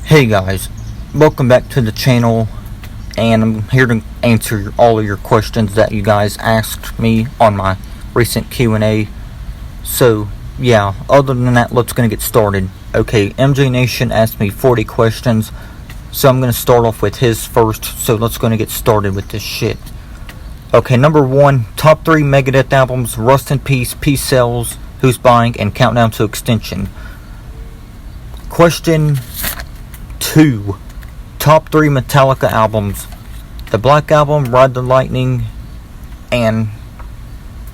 Hey guys, welcome back to the channel, and I'm here to answer all of your questions that you guys asked me on my recent Q&A. So yeah, other than that, let's gonna get started. Okay, MJ Nation asked me 40 questions, so I'm gonna start off with his first. So let's gonna get started with this shit. Okay, number 1, top 3 Megadeth albums: Rust in Peace, Peace Sells, Who's Buying, and Countdown to Extinction. Question 2, top 3 Metallica albums: the Black Album, Ride the Lightning, and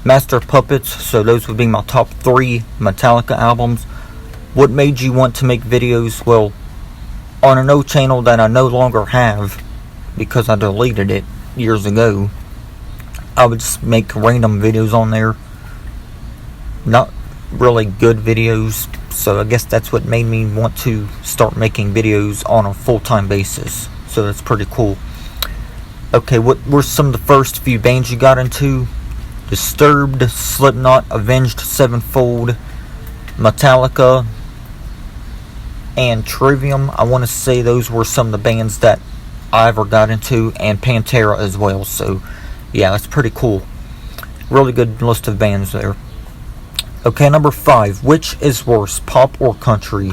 Master of Puppets. So those would be my top 3 Metallica albums. What made you want to make videos? Well, on an old channel that I no longer have because I deleted it years ago, I would just make random videos on there, not really good videos. So I guess that's what made me want to start making videos on a full-time basis. So that's pretty cool. Okay, what were some of the first few bands you got into? Disturbed, Slipknot, Avenged Sevenfold, Metallica, and Trivium. I want to say those were some of the bands that I ever got into, and Pantera as well. So yeah, that's pretty cool. Really good list of bands there. Okay, number 5. Which is worse, pop or country?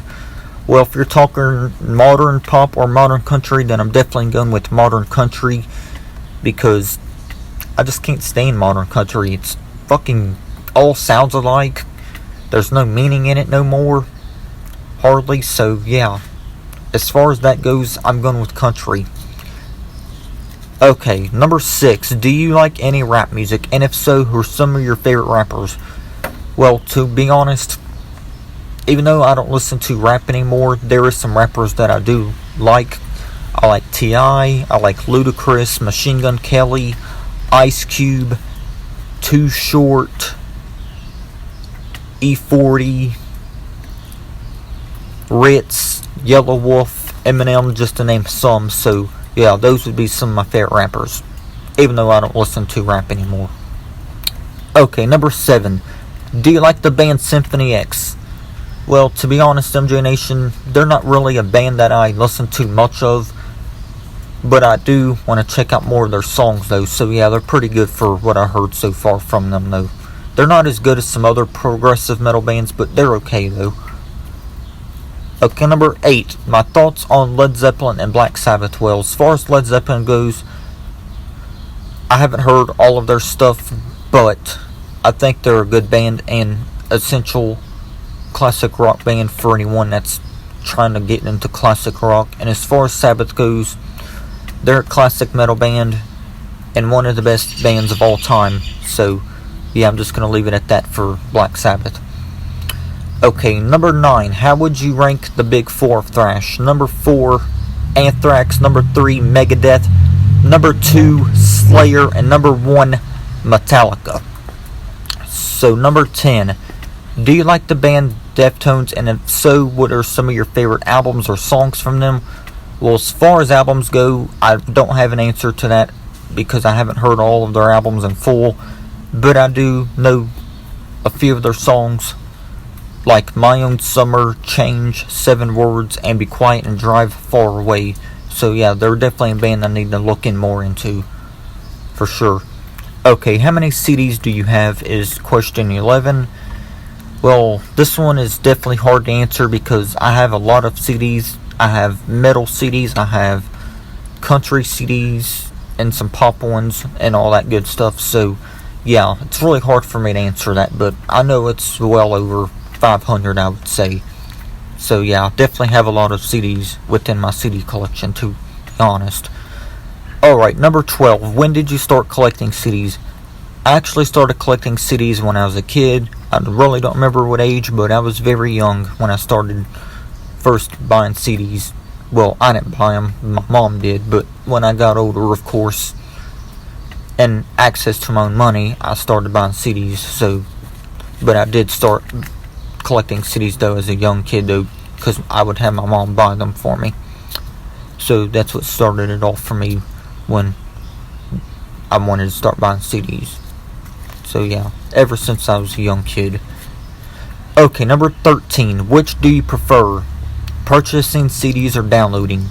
Well, if you're talking modern pop or modern country, then I'm definitely going with modern country, because I just can't stand modern country. It's fucking all sounds alike. There's no meaning in it no more. Hardly. So yeah, as far as that goes, I'm going with country. Okay, number 6. Do you like any rap music? And if so, who are some of your favorite rappers? Well, to be honest, even though I don't listen to rap anymore, there is some rappers that I do like. I like T.I., I like Ludacris, Machine Gun Kelly, Ice Cube, Too Short, E40, Ritz, Yellow Wolf, Eminem, just to name some. So yeah, those would be some of my favorite rappers, even though I don't listen to rap anymore. Okay, number 7. Do you like the band Symphony X? Well, to be honest, MJ Nation, they're not really a band that I listen to much of, but I do want to check out more of their songs though. So yeah, they're pretty good for what I heard so far from them though. They're not as good as some other progressive metal bands, but they're okay though. Okay, number 8. My thoughts on Led Zeppelin and Black Sabbath. Well, as far as Led Zeppelin goes, I haven't heard all of their stuff, but I think they're a good band and essential classic rock band for anyone that's trying to get into classic rock. And as far as Sabbath goes, they're a classic metal band and one of the best bands of all time. So yeah, I'm just going to leave it at that for Black Sabbath. Okay, number 9. How would you rank the big 4 of thrash? Number 4, Anthrax. Number 3, Megadeth. Number 2, Slayer. And number 1, Metallica. So number 10. Do you like the band Deftones? And if so, what are some of your favorite albums or songs from them? Well, as far as albums go, I don't have an answer to that because I haven't heard all of their albums in full. But I do know a few of their songs, like My Own Summer, Change, 7 Words, and Be Quiet and Drive Far Away. So yeah, they're definitely a band I need to look in more into, for sure. Okay, how many CDs do you have is question 11. Well, this one is definitely hard to answer because I have a lot of CDs. I have metal CDs, I have country CDs, and some pop ones, and all that good stuff. So yeah, it's really hard for me to answer that, but I know it's well over 500, I would say. So yeah, I definitely have a lot of CDs within my CD collection, to be honest. Alright, number 12. When did you start collecting CDs? I actually started collecting CDs when I was a kid. I really don't remember what age, but I was very young when I started first buying CDs. Well, I didn't buy them, my mom did, but when I got older, of course, and access to my own money, I started buying CDs. So, but I did start collecting CDs though as a young kid though, because I would have my mom buy them for me. So that's what started it off for me when I wanted to start buying CDs. So yeah, ever since I was a young kid. Okay, number 13. Which do you prefer? purchasing CDs or downloading?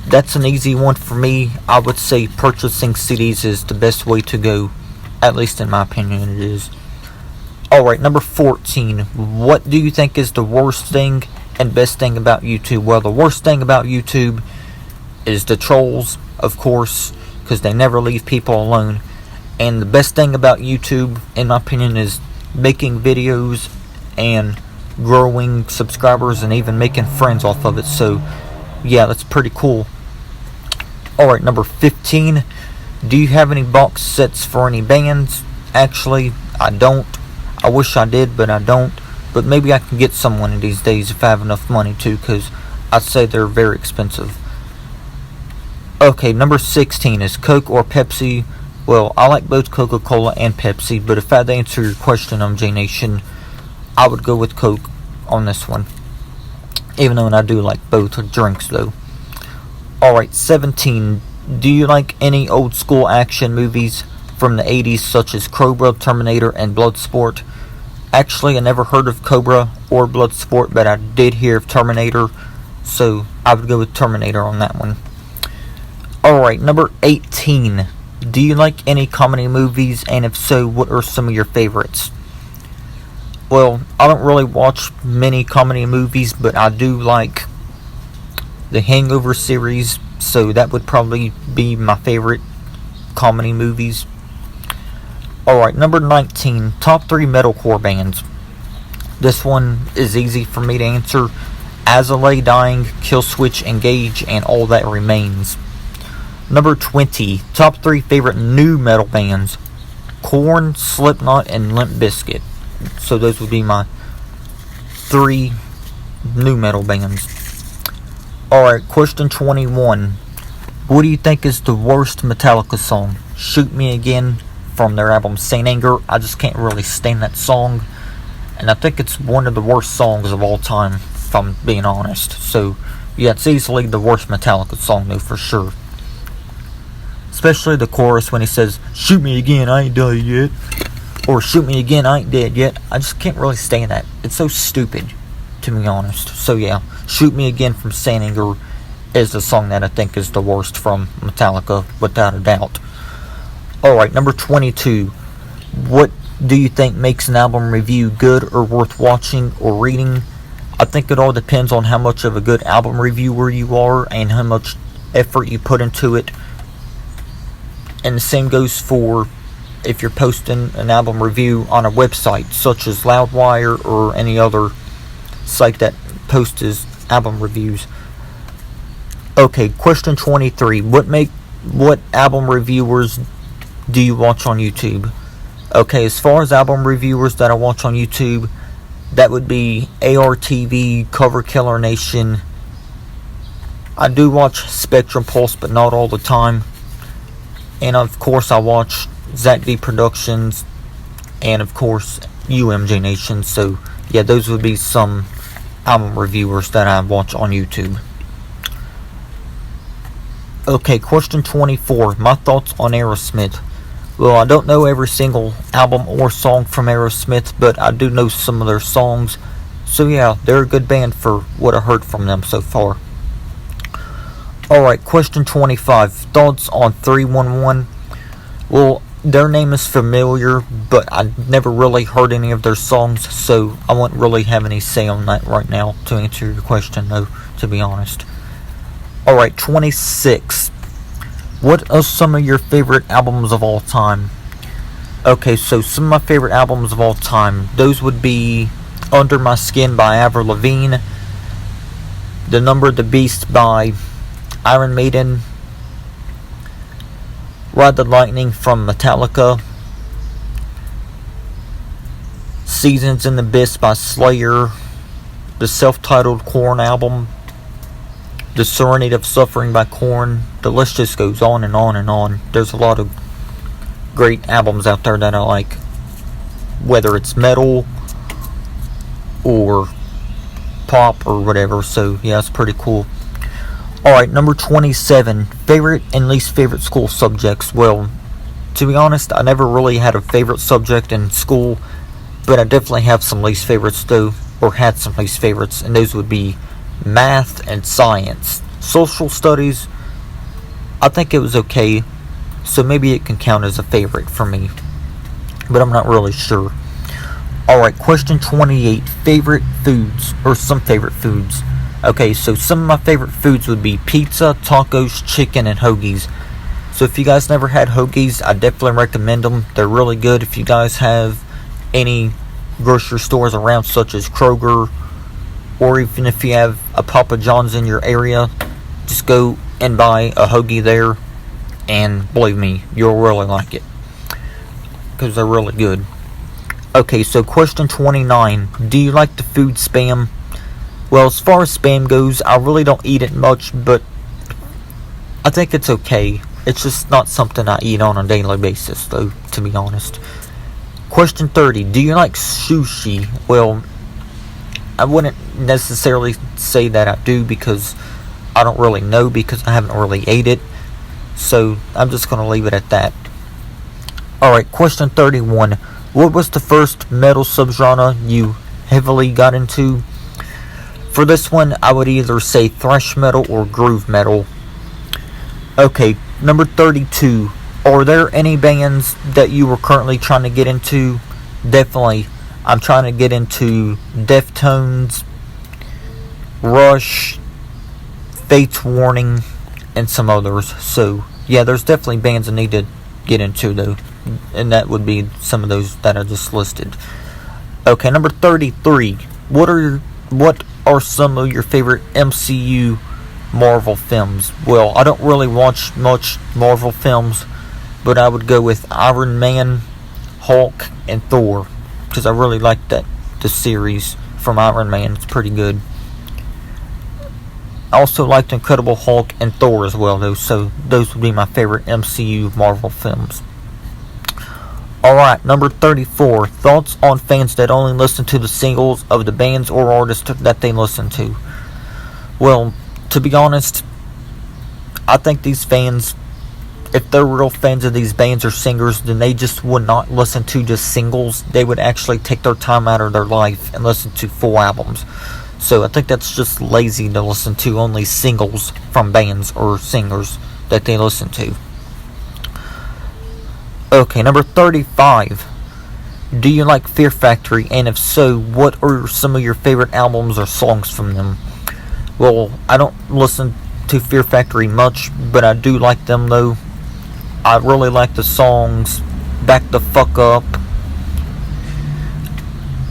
That's an easy one for me. I would say purchasing CDs is the best way to go. At least in my opinion it is. Alright, number 14. What do you think is the worst thing and best thing about YouTube? Well, the worst thing about YouTube is the trolls, of course, because they never leave people alone. And the best thing about YouTube, in my opinion, is making videos and growing subscribers and even making friends off of it. So, yeah, that's pretty cool. Alright, number 15. Do you have any box sets for any bands? Actually, I don't. I wish I did, but I don't. But maybe I can get some one of these days if I have enough money to, because I'd say they're very expensive. Okay, number 16 is Coke or Pepsi. Well, I like both Coca-Cola and Pepsi, but if I had to answer your question on J Nation, I would go with Coke on this one. Even though I do like both drinks, though. Alright, 17. Do you like any old school action movies from the 80s, such as Cobra, Terminator, and Bloodsport? Actually, I never heard of Cobra or Bloodsport, but I did hear of Terminator, so I would go with Terminator on that one. Alright, number 18. Do you like any comedy movies, and if so, what are some of your favorites? Well, I don't really watch many comedy movies, but I do like the Hangover series, so that would probably be my favorite comedy movies. Alright, number 19. Top 3 metalcore bands. This one is easy for me to answer. Azalea, Dying, Killswitch Engage, and All That Remains. Number 20. Top 3 favorite new metal bands. Korn, Slipknot, and Limp Bizkit. So those would be my 3 new metal bands. Alright, question 21. What do you think is the worst Metallica song? Shoot Me Again from their album Saint Anger. I just can't really stand that song. And I think it's one of the worst songs of all time, if I'm being honest. So, yeah, it's easily the worst Metallica song, though, for sure. Especially the chorus when he says, "Shoot me again, I ain't died yet." Or, "Shoot me again, I ain't dead yet." I just can't really stand that. It's so stupid, to be honest. So, yeah, Shoot Me Again from Saint Anger is the song that I think is the worst from Metallica, without a doubt. Alright, number 22. What do you think makes an album review good or worth watching or reading? I think it all depends on how much of a good album reviewer you are and how much effort you put into it. And the same goes for if you're posting an album review on a website such as Loudwire or any other site that posts album reviews. Okay, question 23. What album reviewers do you watch on YouTube? Okay, as far as album reviewers that I watch on YouTube, that would be ARTV, Cover Killer Nation. I do watch Spectrum Pulse, but not all the time. And of course I watch Zach D Productions and of course UMJ Nation. So yeah, those would be some album reviewers that I watch on YouTube. Okay, question 24. My thoughts on Aerosmith. Well, I don't know every single album or song from Aerosmith, but I do know some of their songs. So yeah, they're a good band for what I heard from them so far. Alright, question 25. Thoughts on 311? Well, their name is familiar, but I never really heard any of their songs, so I wouldn't really have any say on that right now to answer your question, though, to be honest. Alright, 26. What are some of your favorite albums of all time? Okay, so some of my favorite albums of all time, those would be Under My Skin by Avril Lavigne, The Number of the Beast by Iron Maiden, Ride the Lightning from Metallica, Seasons in the Abyss by Slayer, the self-titled Korn album, The Serenade of Suffering by Korn. The list just goes on and on and on. There's a lot of great albums out there that I like, whether it's metal or pop or whatever. So yeah, it's pretty cool. Alright, number 27. Favorite and least favorite school subjects. Well, to be honest, I never really had a favorite subject in school, but I definitely have some least favorites though, or had some least favorites, and those would be math, and science. Social studies, I think it was okay, so maybe it can count as a favorite for me, but I'm not really sure. Alright, question 28, favorite foods, or some favorite foods. Okay, so some of my favorite foods would be pizza, tacos, chicken, and hoagies. So if you guys never had hoagies, I definitely recommend them. They're really good. If you guys have any grocery stores around, such as Kroger, or even if you have a Papa John's in your area, just go and buy a hoagie there, and believe me, you'll really like it, because they're really good. Okay, so question 29, do you like the food Spam? Well, as far as Spam goes, I really don't eat it much, but I think it's okay. It's just not something I eat on a daily basis, though, to be honest. Question 30, do you like sushi? Well, I wouldn't necessarily say that I do, because I don't really know, because I haven't really ate it. So, I'm just going to leave it at that. Alright, question 31. What was the first metal subgenre you heavily got into? For this one, I would either say thrash metal or groove metal. Okay, number 32. Are there any bands that you were currently trying to get into? Definitely. I'm trying to get into Deftones, Rush, Fate's Warning, and some others. So, yeah, there's definitely bands I need to get into, though. And that would be some of those that I just listed. Okay, number 33. What are some of your favorite MCU Marvel films? Well, I don't really watch much Marvel films, but I would go with Iron Man, Hulk, and Thor, because I really like the series from Iron Man. It's pretty good. I also liked Incredible Hulk and Thor as well, though, so those would be my favorite MCU Marvel films. Alright, number 34. Thoughts on fans that only listen to the singles of the bands or artists that they listen to? Well, to be honest, I think these fans, if they're real fans of these bands or singers, then they just would not listen to just singles. They would actually take their time out of their life and listen to full albums. So I think that's just lazy to listen to only singles from bands or singers that they listen to. Okay, number 35. Do you like Fear Factory? And if so, what are some of your favorite albums or songs from them? Well, I don't listen to Fear Factory much, but I do like them, though. I really like the songs Back the Fuck Up.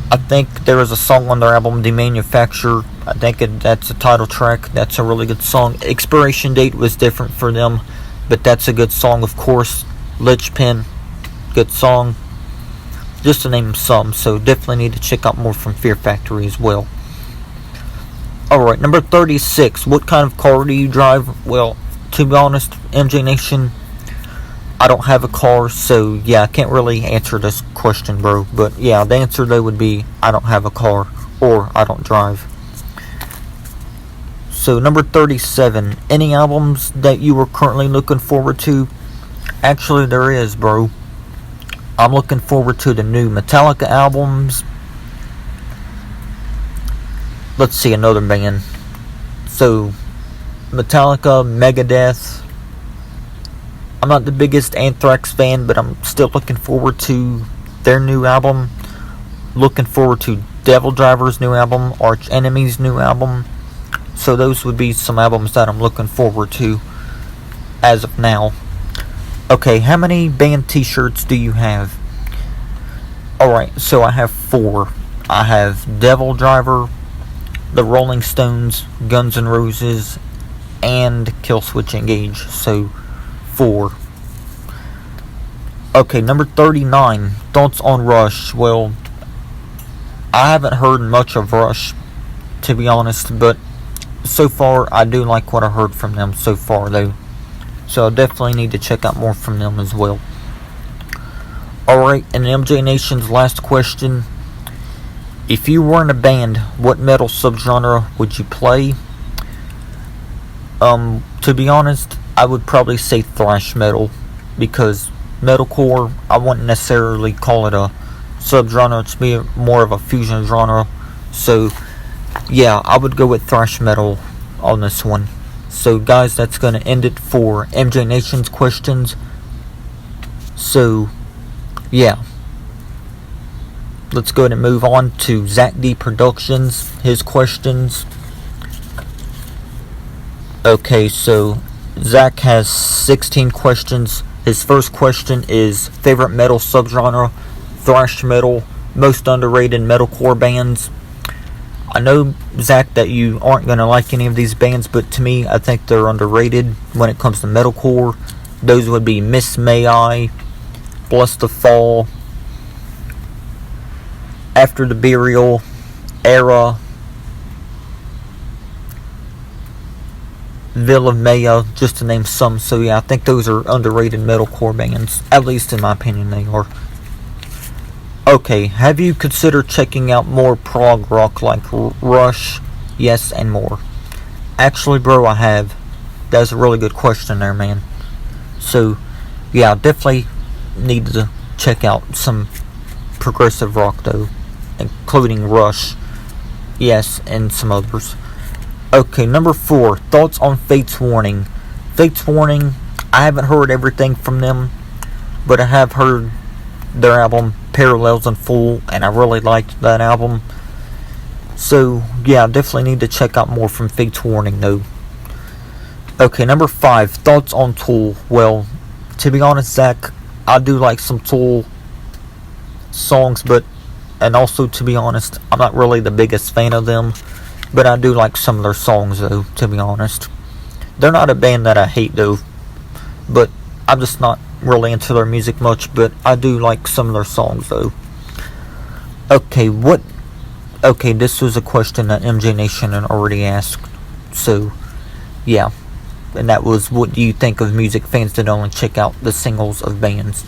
I think there is a song on their album, The Manufacturer. I think that's a title track. That's a really good song. Expiration Date was different for them, but that's a good song, of course. Lichpin, good song. Just to name some, so definitely need to check out more from Fear Factory as well. Alright, number 36. What kind of car do you drive? Well, to be honest, MJ Nation, I don't have a car, so yeah, I can't really answer this question, bro. But yeah, the answer though would be I don't have a car, or I don't drive. So number 37. Any albums that you are currently looking forward to? Actually, there is, bro. I'm looking forward to the new Metallica albums. Let's see, another band. So, Metallica, Megadeth. I'm not the biggest Anthrax fan, but I'm still looking forward to their new album. Looking forward to Devil Driver's new album, Arch Enemy's new album. So those would be some albums that I'm looking forward to as of now. Okay, how many band t-shirts do you have? Alright, so I have 4. I have Devil Driver, the Rolling Stones, Guns N' Roses, and Killswitch Engage. So, 4. Okay, number 39. Thoughts on Rush? Well, I haven't heard much of Rush, to be honest, but so far I do like what I heard from them so far, though. So I definitely need to check out more from them as well. Alright, and MJ Nation's last question. If you were in a band, what metal subgenre would you play? To be honest, I would probably say thrash metal, because metalcore, I wouldn't necessarily call it a subgenre. It's more of a fusion genre. So yeah, I would go with thrash metal on this one. So guys, that's going to end it for MJ Nation's questions. So yeah, let's go ahead and move on to Zach D Productions, his questions. Okay, so Zach has 16 questions. His first question is favorite metal subgenre, thrash metal, most underrated metalcore bands. I know, Zach, that you aren't going to like any of these bands, but to me, I think they're underrated when it comes to metalcore. Those would be Miss May I, Bless the Fall, After the Burial, Era, Ville of Maya, just to name some. So yeah, I think those are underrated metalcore bands. At least in my opinion, they are. Okay, have you considered checking out more prog rock like Rush, Yes, and more? Actually, bro, I have. That's a really good question there, man. So, yeah, I definitely need to check out some progressive rock, though, including Rush, Yes, and some others. Okay, number 4, thoughts on Fate's Warning. Fate's Warning, I haven't heard everything from them, but I have heard their album Parallels in full, and I really liked that album. So yeah, I definitely need to check out more from Fate's Warning though. Okay, number 5, thoughts on Tool. Well, to be honest, Zach, I do like some Tool songs, and also, to be honest, I'm not really the biggest fan of them, but I do like some of their songs though, to be honest. They're not a band that I hate though, but I'm just not really into their music much, but I do like some of their songs though. Okay, this was a question that MJ Nation had already asked. So, yeah. And that was, what do you think of music fans that only check out the singles of bands?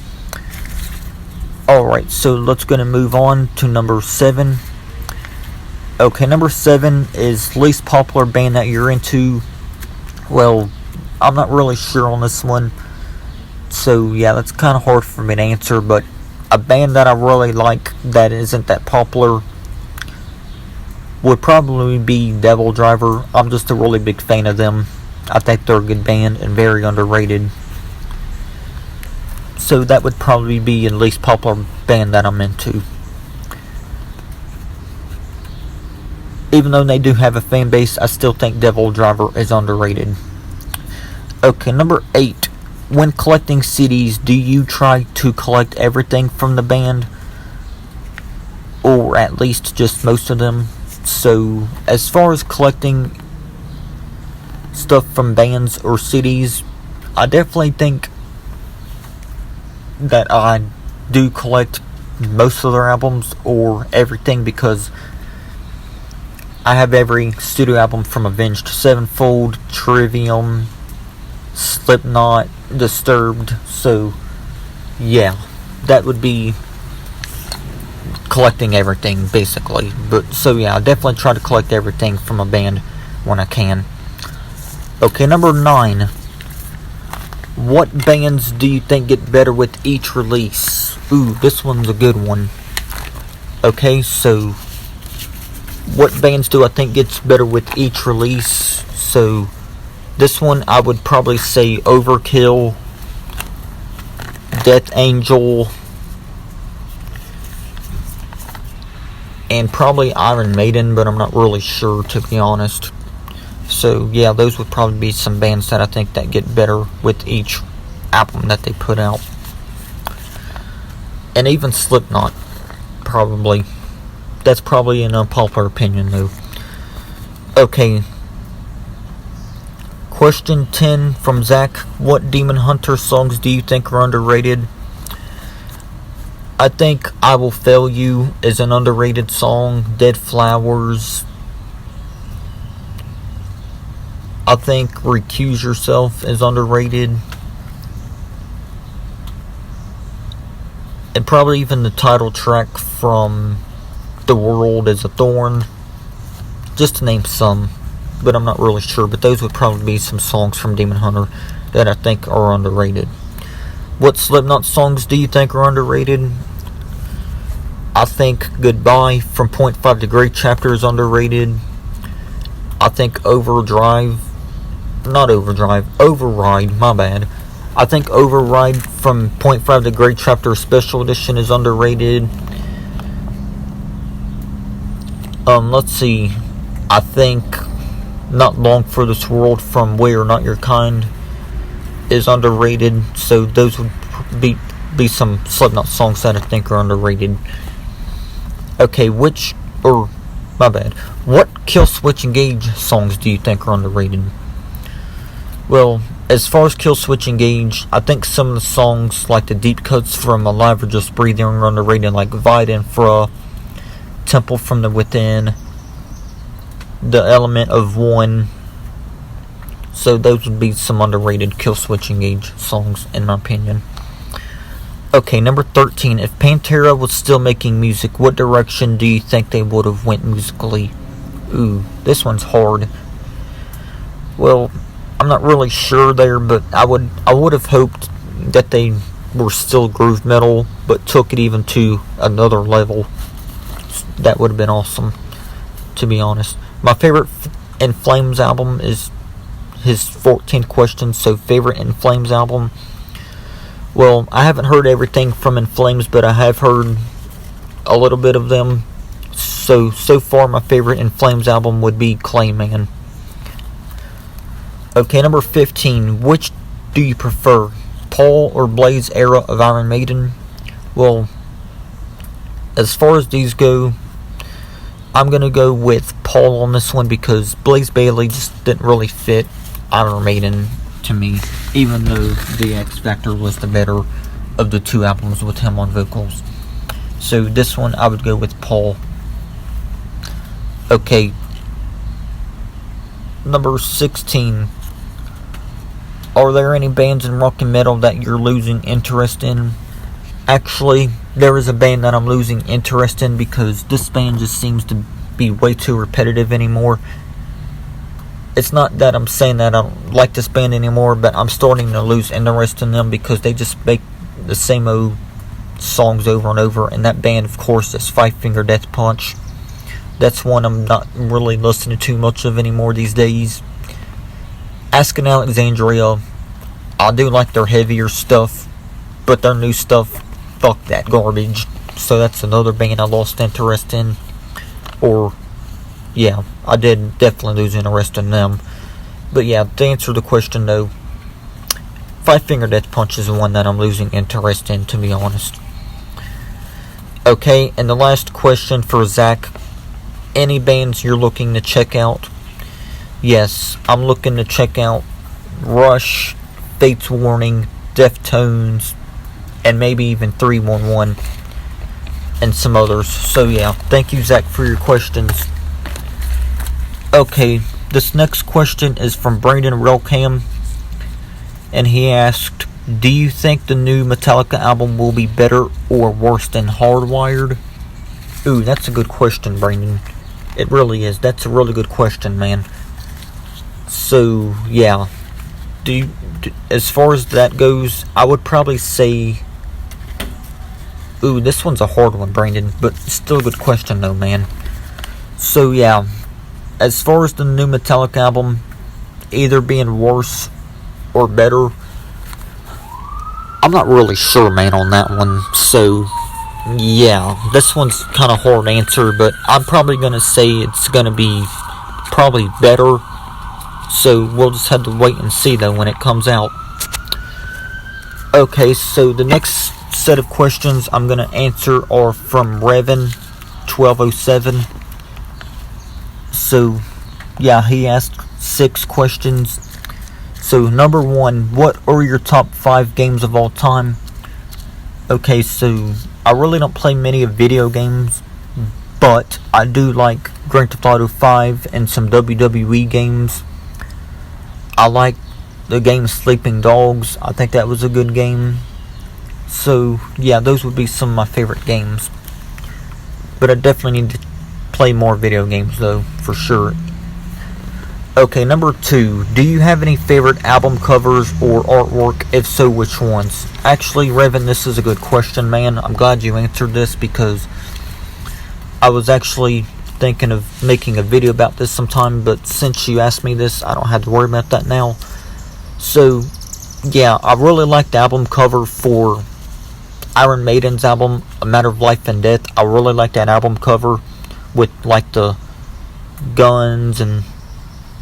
Alright, so let's go to move on to number 7. Okay, number 7 is least popular band that you're into. Well, I'm not really sure on this one. So yeah, that's kind of hard for me to answer, but a band that I really like that isn't that popular would probably be Devil Driver. I'm just a really big fan of them. I think they're a good band and very underrated. So that would probably be the least popular band that I'm into. Even though they do have a fan base, I still think Devil Driver is underrated. Okay, number 8. When collecting CDs, do you try to collect everything from the band? Or at least just most of them? So, as far as collecting stuff from bands or CDs, I definitely think that I do collect most of their albums or everything, because I have every studio album from Avenged Sevenfold, Trivium, Slipknot, Disturbed. So yeah, that would be collecting everything basically. But so yeah, I definitely try to collect everything from a band when I can. Okay, number 9. What bands do you think get better with each release? Ooh, this one's a good one. Okay, so what bands do I think gets better with each release? So this one, I would probably say Overkill, Death Angel, and probably Iron Maiden, but I'm not really sure, to be honest. So yeah, those would probably be some bands that I think that get better with each album that they put out. And even Slipknot, probably. That's probably an unpopular opinion though. Okay. Question 10 from Zach. What Demon Hunter songs do you think are underrated? I think I Will Fail You is an underrated song. Dead Flowers. I think Recuse Yourself is underrated. And probably even the title track from The World is a Thorn. Just to name some, but I'm not really sure. But those would probably be some songs from Demon Hunter that I think are underrated. What Slipknot songs do you think are underrated? I think Goodbye from .5 Degree Chapter is underrated. I think Override, my bad. I think Override from Point 5 to Great Chapter Special Edition is underrated. Let's see. I think Not Long for This World from We Are Not Your Kind is underrated. So those would be some Slipknot songs that I think are underrated. Okay, what Killswitch Engage songs do you think are underrated? Well, as far as Killswitch Engage, I think some of the songs like the deep cuts from Alive or Just Breathing are underrated, like Vide Infra, Temple from the Within, The Element of One. So those would be some underrated Killswitch Engage songs in my opinion. Okay, number 13. If Pantera was still making music, what direction do you think they would have went musically? Ooh, this one's hard. Well, I'm not really sure there, but I would have hoped that they were still groove metal, but took it even to another level. That would have been awesome, to be honest. My favorite In Flames album is his 14th question, so favorite In Flames album. Well, I haven't heard everything from In Flames, but I have heard a little bit of them. So far my favorite In Flames album would be Clayman. Okay, number 15. Which do you prefer, Paul or Blaze era of Iron Maiden? Well, as far as these go, I'm going to go with Paul on this one because Blaze Bayley just didn't really fit Iron Maiden to me, even though the X Factor was the better of the two albums with him on vocals. So this one I would go with Paul. Okay, number 16. Are there any bands in rock and metal that you're losing interest in? Actually, there is a band that I'm losing interest in because this band just seems to be way too repetitive anymore. It's not that I'm saying that I don't like this band anymore, but I'm starting to lose interest in them because they just make the same old songs over and over. And that band, of course, is Five Finger Death Punch. That's one I'm not really listening to much of anymore these days. Asking Alexandria, I do like their heavier stuff, but their new stuff, fuck that garbage. So that's another band I lost interest in. Or, yeah, I did definitely lose interest in them. But yeah, to answer the question though, Five Finger Death Punch is the one that I'm losing interest in, to be honest. Okay, and the last question for Zach. Any bands you're looking to check out? Yes, I'm looking to check out Rush, Fates Warning, Deftones, and maybe even 311, and some others. So yeah, thank you, Zach, for your questions. Okay, this next question is from Brandon Relcam, and he asked, do you think the new Metallica album will be better or worse than Hardwired? Ooh, that's a good question, Brandon. It really is. That's a really good question, man. So, yeah. As far as that goes, I would probably say... Ooh, this one's a hard one, Brandon. But still a good question, though, man. So, yeah. As far as the new Metallica album, either being worse or better, I'm not really sure, man, on that one. So... yeah, this one's kind of hard to answer, but I'm probably going to say it's going to be probably better. So we'll just have to wait and see though when it comes out. Okay, so the next set of questions I'm going to answer are from Revan1207. So, yeah, he asked 6 questions. So, number 1, what are your top 5 games of all time? Okay, so I really don't play many of video games, but I do like Grand Theft Auto 5 and some WWE games. I like the game Sleeping Dogs. I think that was a good game. So, yeah, those would be some of my favorite games. But I definitely need to play more video games, though, for sure. Okay, number 2. Do you have any favorite album covers or artwork? If so, which ones? Actually, Revan, this is a good question, man. I'm glad you answered this because I was actually thinking of making a video about this sometime, but since you asked me this, I don't have to worry about that now. So, yeah, I really like the album cover for Iron Maiden's album, A Matter of Life and Death. I really like that album cover with, like, the guns and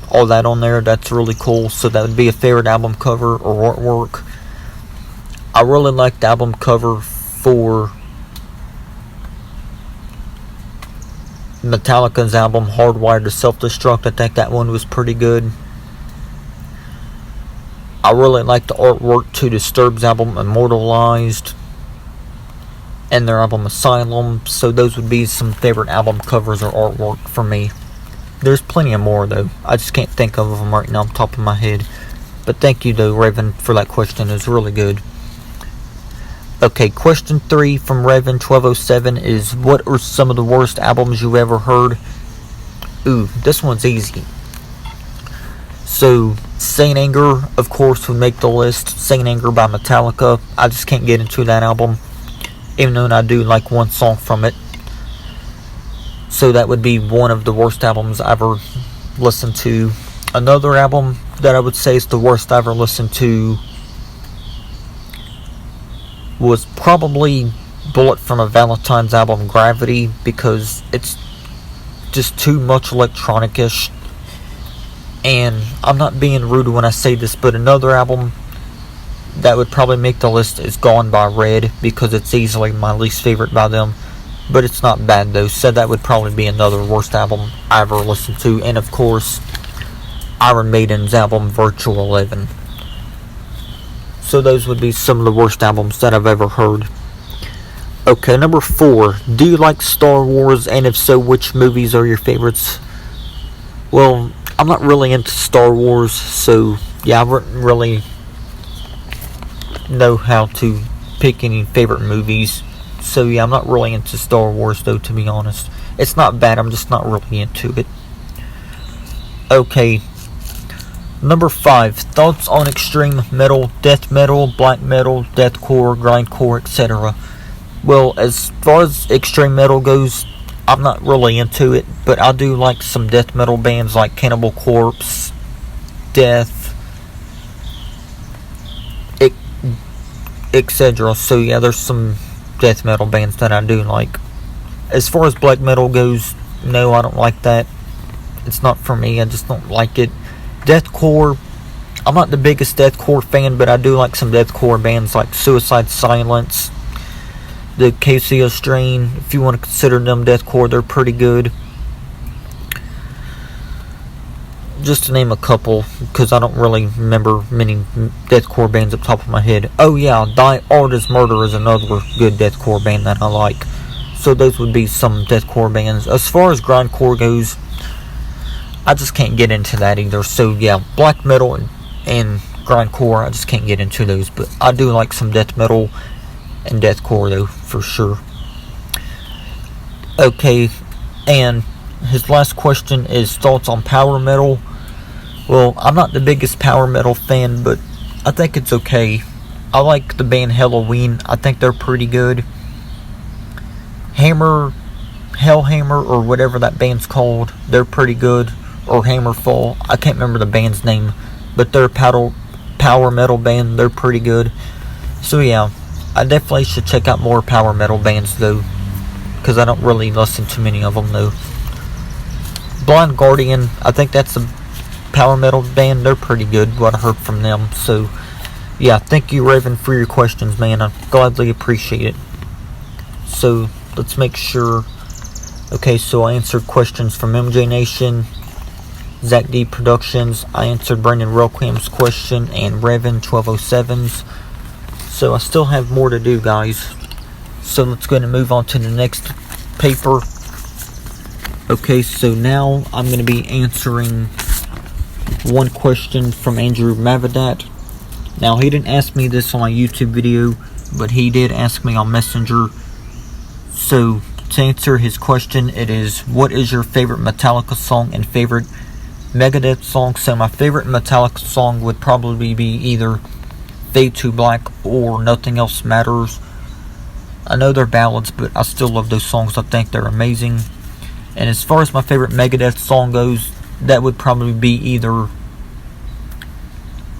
all that on there. That's really cool. So that would be a favorite album cover or artwork. I really like the album cover for Metallica's album Hardwired to Self-Destruct. I think that one was pretty good. I really like the artwork to Disturbed's album Immortalized and their album Asylum. So those would be some favorite album covers or artwork for me. There's plenty of more though. I just can't think of them right now off the top of my head. But thank you though, Raven, for that question. It was really good. Okay, question 3 from Raven1207 is, what are some of the worst albums you've ever heard? Ooh, this one's easy. So, Saint Anger, of course, would make the list. Saint Anger by Metallica. I just can't get into that album, even though I do like one song from it. So that would be one of the worst albums I ever listened to. Another album that I would say is the worst I ever listened to was probably Bullet from a Valentine's album, Gravity, because it's just too much electronic-ish. And I'm not being rude when I say this, but another album that would probably make the list is Gone by Red, because it's easily my least favorite by them. But it's not bad though, so that would probably be another worst album I ever listened to. And of course, Iron Maiden's album Virtual 11. So those would be some of the worst albums that I've ever heard. Okay, number 4. Do you like Star Wars? And if so, which movies are your favorites? Well, I'm not really into Star Wars, so yeah, I wouldn't really know how to pick any favorite movies. So yeah, I'm not really into Star Wars though, to be honest. It's not bad, I'm just not really into it. Okay. Number 5, thoughts on extreme metal, death metal, black metal, deathcore, grindcore, etc. Well, as far as extreme metal goes, I'm not really into it, but I do like some death metal bands like Cannibal Corpse, Death, etc. So yeah, there's some death metal bands that I do like. As far as black metal goes, no, I don't like that. It's not for me, I just don't like it. Deathcore, I'm not the biggest deathcore fan, but I do like some deathcore bands like Suicide Silence, the KCO Strain. If you want to consider them deathcore, they're pretty good. Just to name a couple, because I don't really remember many deathcore bands up top of my head. Oh yeah, Die Art is Murder is another good deathcore band that I like. So those would be some deathcore bands. As far as grindcore goes, I just can't get into that either. So yeah, black metal and grindcore, I just can't get into those. But I do like some death metal and deathcore though, for sure. Okay, and his last question is thoughts on power metal. Well, I'm not the biggest power metal fan, but I think it's okay. I like the band Halloween. I think they're pretty good. Hellhammer, or whatever that band's called, they're pretty good. Or Hammerfall, I can't remember the band's name, but they're a power metal band. They're pretty good. So yeah, I definitely should check out more power metal bands though, because I don't really listen to many of them though. Blind Guardian, I think that's a power metal band. They're pretty good, what I heard from them. So yeah, thank you Raven for your questions, man. I gladly appreciate it. So let's make sure. Okay, so I answered questions from MJ Nation, Zach D Productions. I answered Brandon Relquam's question and Raven1207's. So I still have more to do, guys. So let's go ahead and move on to the next paper. Okay, so now I'm going to be answering one question from Andrew Mavadat. Now, he didn't ask me this on my YouTube video, but he did ask me on Messenger. So, to answer his question, it is, what is your favorite Metallica song and favorite Megadeth song? So my favorite Metallica song would probably be either Fade to Black or Nothing Else Matters. I know they're ballads, but I still love those songs. I think they're amazing. And as far as my favorite Megadeth song goes, that would probably be either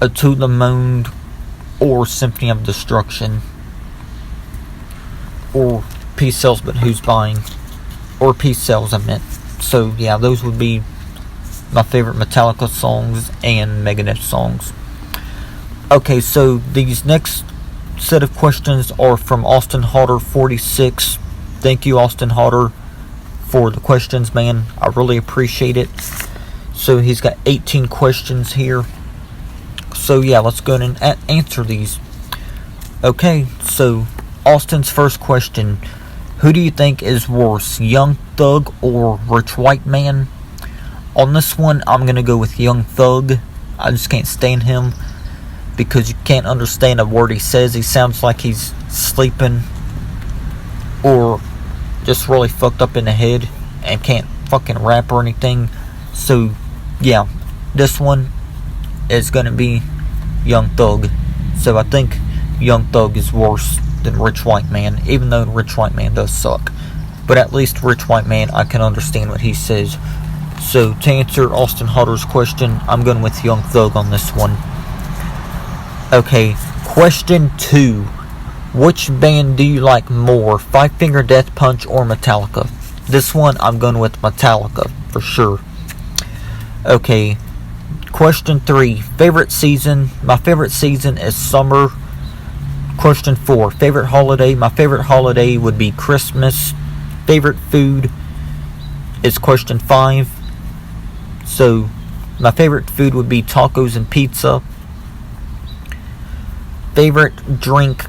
A To The Moon or Symphony of Destruction, or Peace Sells But Who's Buying, or Peace Sells I meant. So yeah, those would be my favorite Metallica songs and Megadeth songs. Okay, so these next set of questions are from Austin Hodder 46. Thank you, Austin Hodder, for the questions, man. I really appreciate it. So he's got 18 questions here. So yeah, let's go ahead and answer these. Okay, so Austin's first question: who do you think is worse, Young Thug or Rich White Man? On this one, I'm gonna go with Young Thug. I just can't stand him because you can't understand a word he says. He sounds like he's sleeping or just really fucked up in the head and can't fucking rap or anything. So yeah, this one is gonna be Young Thug. So I think Young Thug is worse than Rich White Man, even though Rich White Man does suck. But at least Rich White Man, I can understand what he says. So to answer Austin Hodder's question, I'm going with Young Thug on this one. Okay, question 2. Which band do you like more, Five Finger Death Punch or Metallica? This one, I'm going with Metallica, for sure. Okay, question 3. Favorite season? My favorite season is summer. Question 4. Favorite holiday? My favorite holiday would be Christmas. Favorite food is question 5. So, my favorite food would be tacos and pizza. Favorite drink,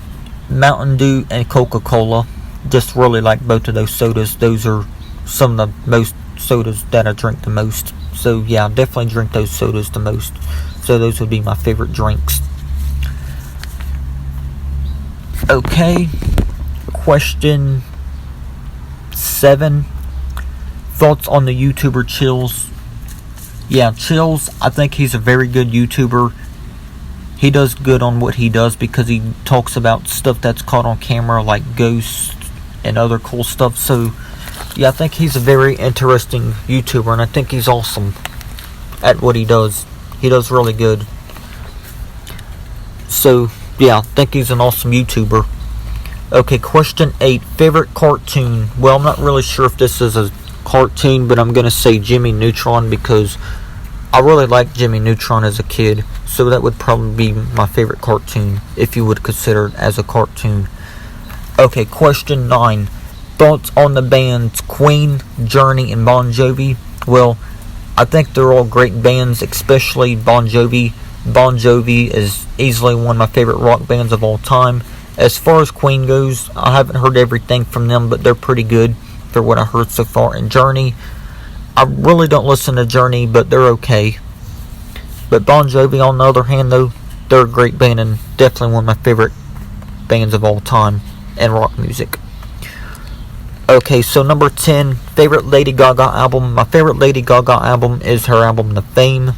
Mountain Dew and Coca-Cola. Just really like both of those sodas. Those are some of the most sodas that I drink the most. So yeah, I definitely drink those sodas the most. So those would be my favorite drinks. Okay, question 7. Thoughts on the YouTuber Chills? Yeah, Chills, I think he's a very good YouTuber. He does good on what he does because he talks about stuff that's caught on camera, like ghosts and other cool stuff. So yeah, I think he's a very interesting YouTuber, and I think he's awesome at what he does. He does really good. So yeah, I think he's an awesome YouTuber. Okay, question 8. Favorite cartoon? Well, I'm not really sure if this is a cartoon, but I'm going to say Jimmy Neutron because I really liked Jimmy Neutron as a kid. So that would probably be my favorite cartoon, if you would consider it as a cartoon. Okay, question 9. Thoughts on the bands Queen, Journey, and Bon Jovi? Well, I think they're all great bands, especially Bon Jovi. Bon Jovi is easily one of my favorite rock bands of all time. As far as Queen goes, I haven't heard everything from them, but they're pretty good for what I heard so far. And Journey, I really don't listen to Journey, but they're okay. But Bon Jovi, on the other hand, though, they're a great band and definitely one of my favorite bands of all time in rock music. Okay, so number 10, favorite Lady Gaga album. My favorite Lady Gaga album is her album The Fame.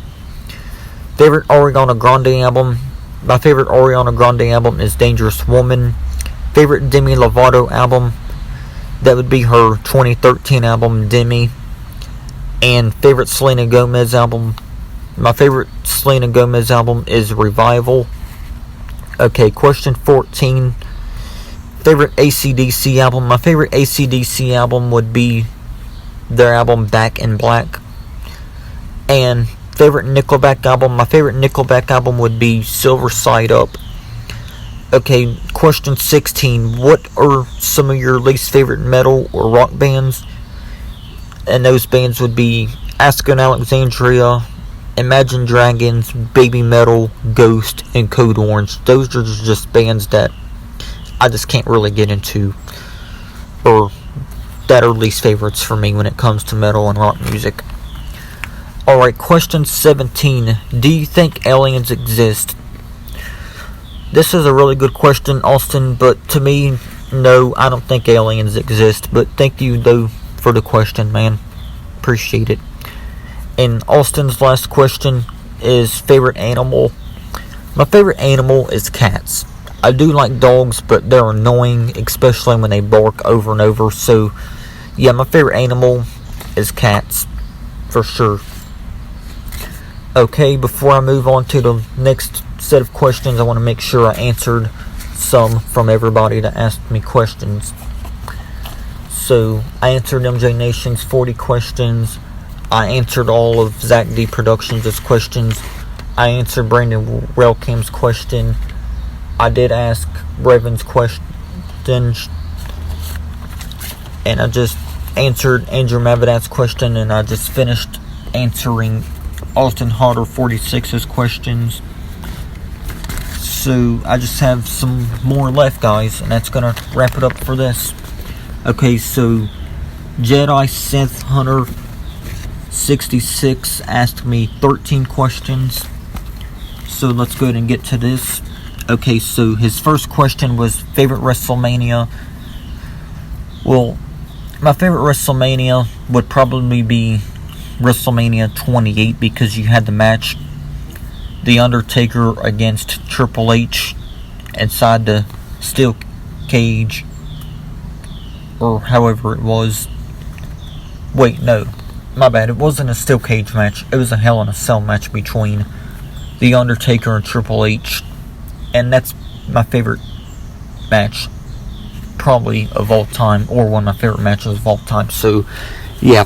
Favorite Ariana Grande album. My favorite Ariana Grande album is Dangerous Woman. Favorite Demi Lovato album. That would be her 2013 album, Demi. And favorite Selena Gomez album. My favorite Selena Gomez album is Revival. Okay, question 14. Favorite AC/DC album. My favorite AC/DC album would be their album Back in Black. And favorite Nickelback album. My favorite Nickelback album would be Silver Side Up. Okay, question 16. What are some of your least favorite metal or rock bands? And those bands would be Askin Alexandria, Imagine Dragons, Baby Metal, Ghost, and Code Orange. Those are just bands that I just can't really get into, or that are least favorites for me when it comes to metal and rock music. Alright, question 17. Do you think aliens exist? This is a really good question, Austin, but to me, no, I don't think aliens exist. But thank you, though, for the question, man. Appreciate it. And Austin's last question is favorite animal. My favorite animal is cats. I do like dogs, but they're annoying, especially when they bark over and over. So, yeah, my favorite animal is cats, for sure. Okay, before I move on to the next set of questions, I want to make sure I answered some from everybody that asked me questions. So, I answered MJ Nation's 40 questions. I answered all of Zach D Productions' questions. I answered Brandon Relkam's question. I did ask Brevon's questions. And I just answered Andrew Mavadat's question. And I just finished answering Austin Hodder 46's questions. So, I just have some more left, guys. And that's going to wrap it up for this. Okay, so Jedi Synth Hunter 66 asked me 13 questions. So let's go ahead and get to this. Okay, so his first question was favorite WrestleMania. Well, my favorite WrestleMania would probably be WrestleMania 28 because you had the match The Undertaker against Triple H inside the steel cage, or however it was. Wait, no, my bad. It wasn't a steel cage match. It was a Hell in a Cell match between The Undertaker and Triple H. And that's my favorite match, probably of all time, or one of my favorite matches of all time. So, yeah,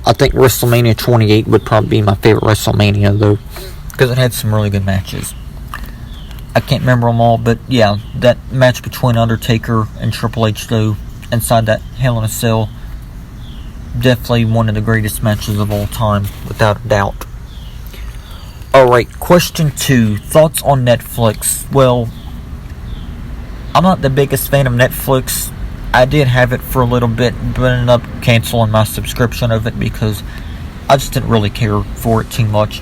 I think WrestleMania 28 would probably be my favorite WrestleMania, though, because it had some really good matches. I can't remember them all, but yeah, that match between Undertaker and Triple H, though, inside that Hell in a Cell, definitely one of the greatest matches of all time, without a doubt. Alright, question 2. Thoughts on Netflix? Well, I'm not the biggest fan of Netflix. I did have it for a little bit, but ended up canceling my subscription of it because I just didn't really care for it too much.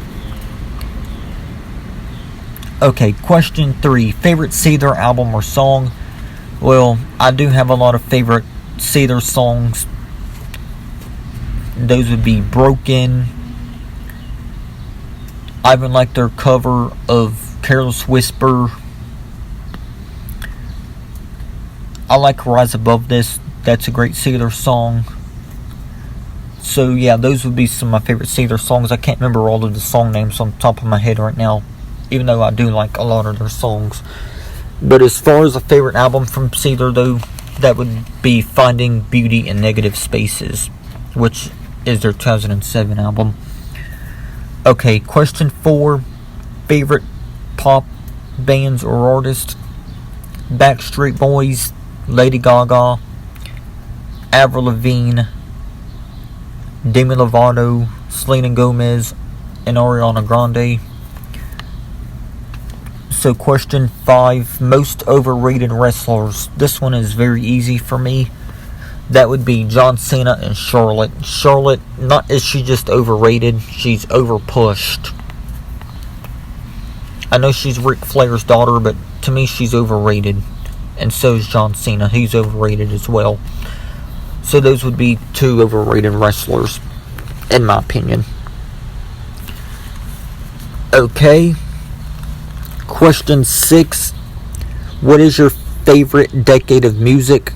Okay, question 3. Favorite Seether album or song? Well, I do have a lot of favorite Seether songs. Those would be Broken. I even like their cover of Careless Whisper. I like Rise Above This. That's a great Seether song. So yeah, those would be some of my favorite Seether songs. I can't remember all of the song names on the top of my head right now, even though I do like a lot of their songs. But as far as a favorite album from Seether, though, that would be Finding Beauty in Negative Spaces, which is their 2007 album. Okay, question 4. Favorite pop bands or artists? Backstreet Boys, Lady Gaga, Avril Lavigne, Demi Lovato, Selena Gomez, and Ariana Grande. So question 5, most overrated wrestlers. This one is very easy for me. That would be John Cena and Charlotte. Charlotte, not is she just overrated, she's overpushed. I know she's Ric Flair's daughter, but to me she's overrated. And so is John Cena, he's overrated as well. So those would be 2 overrated wrestlers, in my opinion. Okay. Question 6. What is your favorite decade of music?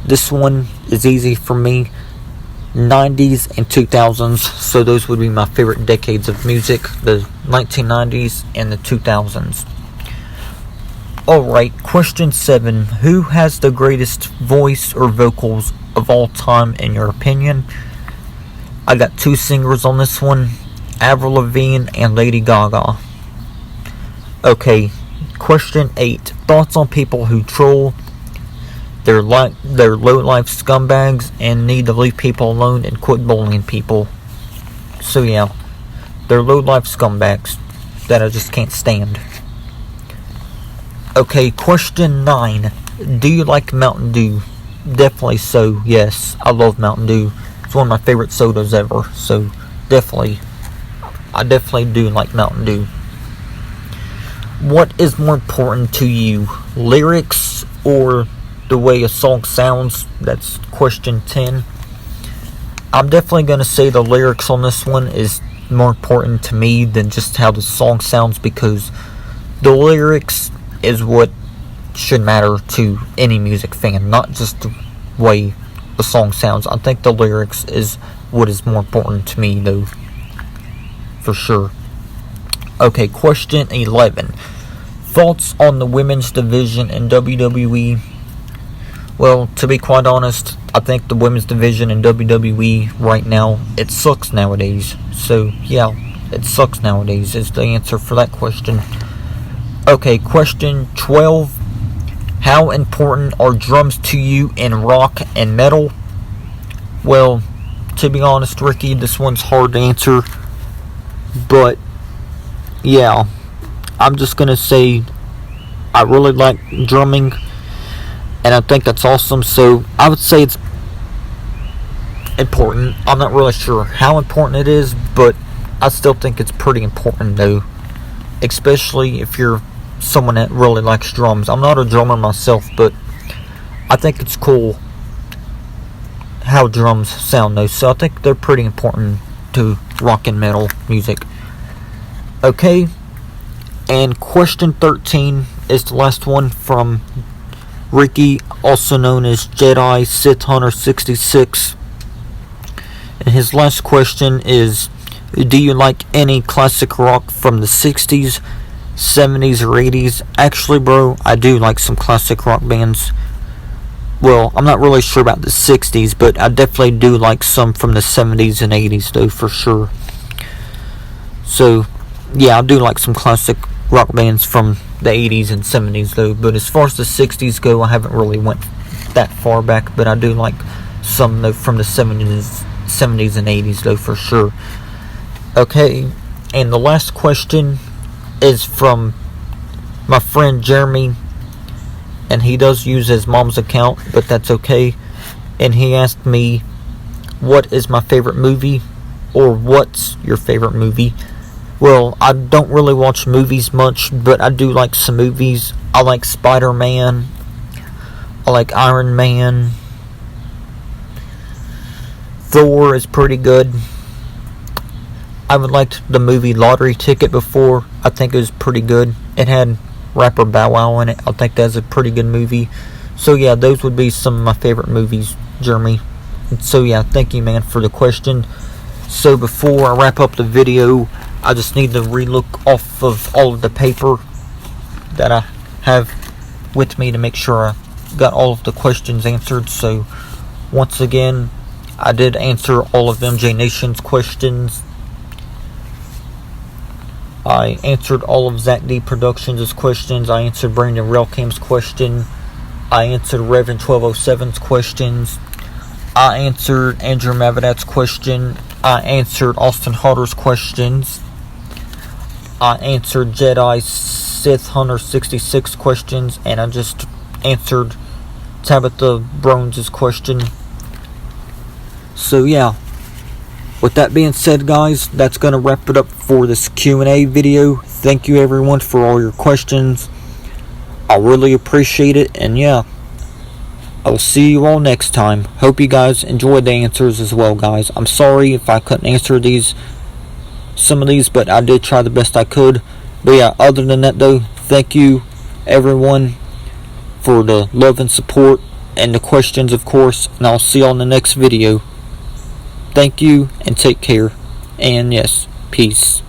This one is easy for me. 90s and 2000s. So those would be my favorite decades of music. The 1990s and the 2000s. Alright, question 7. Who has the greatest voice or vocals of all time in your opinion? I got 2 singers on this one. Avril Lavigne and Lady Gaga. Okay, question 8. Thoughts on people who troll. They're low-life scumbags and need to leave people alone and quit bullying people. So yeah, they're low-life scumbags that I just can't stand. Okay, question 9. Do you like Mountain Dew? Definitely so, yes. I love Mountain Dew. It's one of my favorite sodas ever. So, I definitely do like Mountain Dew. What is more important to you? Lyrics or the way a song sounds? That's question 10. I'm definitely going to say the lyrics on this one is more important to me than just how the song sounds, because the lyrics is what should matter to any music fan, not just the way the song sounds. I think the lyrics is what is more important to me, though, for sure. Okay, question 11. Thoughts on the women's division in WWE? Well, to be quite honest, I think the women's division in WWE right now, it sucks nowadays. So, yeah, it sucks nowadays is the answer for that question. Okay, question 12. How important are drums to you in rock and metal? Well, to be honest, Ricky, this one's hard to answer. But, yeah, I'm just going to say I really like drumming, and I think that's awesome. So, I would say it's important. I'm not really sure how important it is, but I still think it's pretty important, though. Especially if you're someone that really likes drums. I'm not a drummer myself, but I think it's cool how drums sound, though. So I think they're pretty important to rock and metal music. Okay, and question 13 is the last one from Ricky, also known as Jedi Sith Hunter 66. And his last question is, do you like any classic rock from the 60s, 70s, or 80s? Actually, bro, I do like some classic rock bands. Well, I'm not really sure about the 60s, but I definitely do like some from the 70s and 80s, though, for sure. So, yeah, I do like some classic rock bands from the 80s and 70s, though. But as far as the 60s go, I haven't really went that far back, but I do like some, though, from the 70s and 80s, though, for sure. Okay, and the last question is from my friend Jeremy, and he does use his mom's account, but that's okay. And he asked me, what is my favorite movie, or what's your favorite movie? Well, I don't really watch movies much, but I do like some movies. I like Spider-Man, I like Iron Man, Thor is pretty good. I've liked the movie Lottery Ticket before. I think it was pretty good. It had rapper Bow Wow in it. I think that's a pretty good movie. So yeah, those would be some of my favorite movies, Jeremy. And so yeah, thank you, man, for the question. So before I wrap up the video, I just need to relook off of all of the paper that I have with me to make sure I got all of the questions answered. So once again, I did answer all of MJ Nation's questions. I answered all of Zach D Productions' questions. I answered Brandon Relkam's question. I answered Revan 1207's questions. I answered Andrew Mavadat's question. I answered Austin Harder's questions. I answered Jedi Sith Hunter 66 questions, and I just answered Tabitha Brones' question. So yeah, with that being said, guys, that's going to wrap it up for this Q&A video. Thank you, everyone, for all your questions. I really appreciate it, and yeah, I'll see you all next time. Hope you guys enjoyed the answers as well, guys. I'm sorry if I couldn't answer some of these, but I did try the best I could. But yeah, other than that, though, thank you, everyone, for the love and support and the questions, of course, and I'll see you on the next video. Thank you, and take care, and yes, peace.